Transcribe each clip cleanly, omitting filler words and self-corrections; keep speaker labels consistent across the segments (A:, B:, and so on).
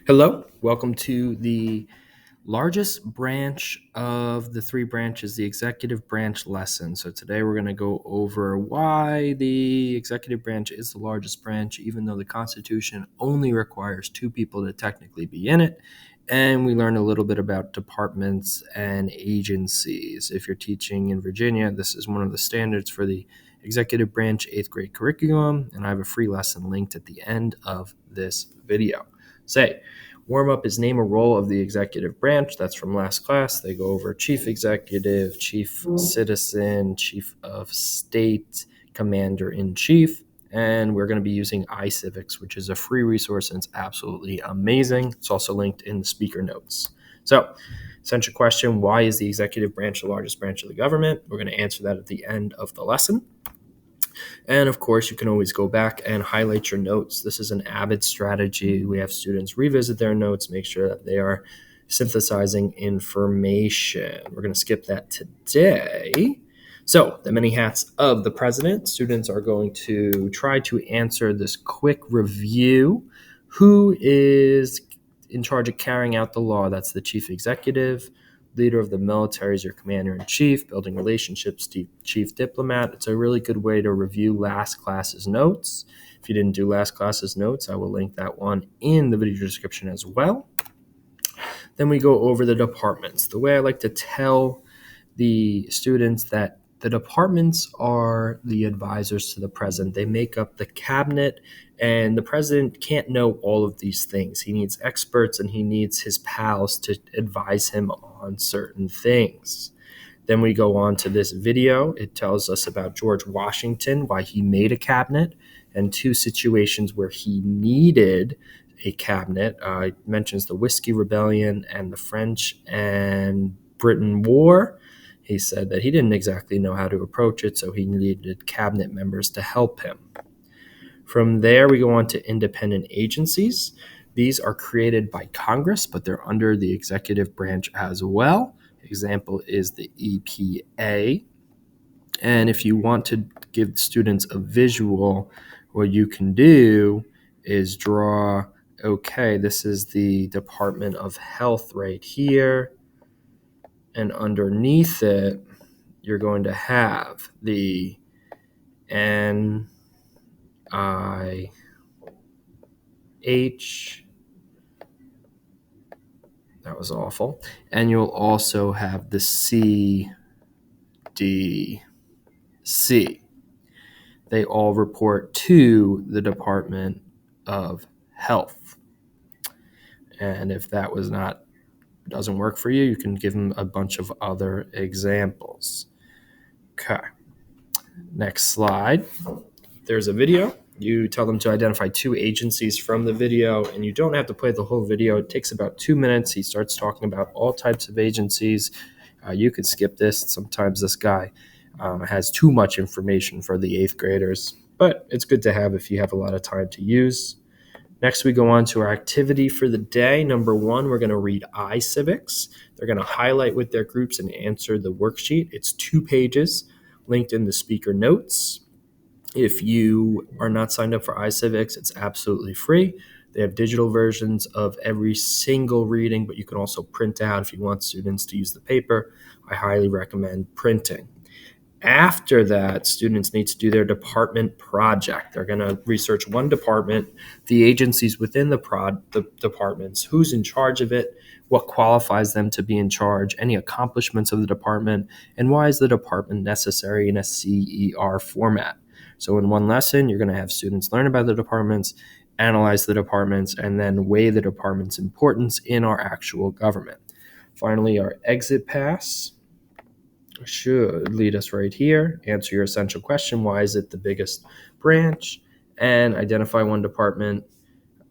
A: Hello, welcome to the largest branch of the three branches, the executive branch lesson. So today we're going to go over why the executive branch is the largest branch, even though the Constitution only requires two people to technically be in it. And we learn a little bit about departments and agencies. If you're teaching in Virginia, this is one of the standards for the executive branch 8th grade curriculum, and I have a free lesson linked at the end of this video. Warm up is name a role of the executive branch. That's from last class. They go over chief executive, chief citizen, chief of state, commander in chief. And we're going to be using iCivics, which is a free resource and it's absolutely amazing. It's also linked in the speaker notes. So, essential question: why is the executive branch the largest branch of the government? We're going to answer that at the end of the lesson. And of course, you can always go back and highlight your notes. This is an avid strategy. We have students revisit their notes, make sure that they are synthesizing information. We're going to skip that today. So, the many hats of the president. Students are going to try to answer this quick review. Who is in charge of carrying out the law? That's the chief executive. Leader of the military is your commander-in-chief. Building relationships, chief diplomat. It's a really good way to review last class's notes. If you didn't do last class's notes, I will link that one in the video description as well. Then we go over the departments. The way I like to tell the students that the departments are the advisors to the president. They make up the cabinet, and the president can't know all of these things. He needs experts and he needs his pals to advise him on certain things. Then we go on to this video. It tells us about George Washington, why he made a cabinet, and two situations where he needed a cabinet. It mentions the Whiskey Rebellion and the French and Britain War. He said that he didn't exactly know how to approach it, so he needed cabinet members to help him. From there, we go on to independent agencies. These are created by Congress, but they're under the executive branch as well. Example is the EPA. And if you want to give students a visual, what you can do is draw, okay, this is the Department of Health right here. And underneath it, you're going to have the NIH, that was awful, and you'll also have the CDC. They all report to the Department of Health. And if that doesn't work for you, you can give them a bunch of other examples. Okay. Next slide. There's a video. You tell them to identify two agencies from the video, and you don't have to play the whole video. It takes about 2 minutes. He starts talking about all types of agencies. You could skip this. Sometimes this guy has too much information for the 8th graders, but it's good to have if you have a lot of time to use. Next, we go on to our activity for the day. Number 1, we're going to read iCivics. They're going to highlight with their groups and answer the worksheet. It's 2 pages linked in the speaker notes. If you are not signed up for iCivics, it's absolutely free. They have digital versions of every single reading, but you can also print out if you want students to use the paper. I highly recommend printing. After that, students need to do their department project. They're going to research one department, the agencies within the departments, who's in charge of it, what qualifies them to be in charge, any accomplishments of the department, and why is the department necessary in a CER format. So in one lesson, you're going to have students learn about the departments, analyze the departments, and then weigh the department's importance in our actual government. Finally, our exit pass should lead us right here. Answer your essential question: why is it the biggest branch? And identify one department,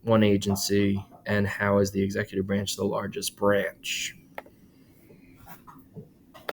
A: one agency, and how is the executive branch the largest branch?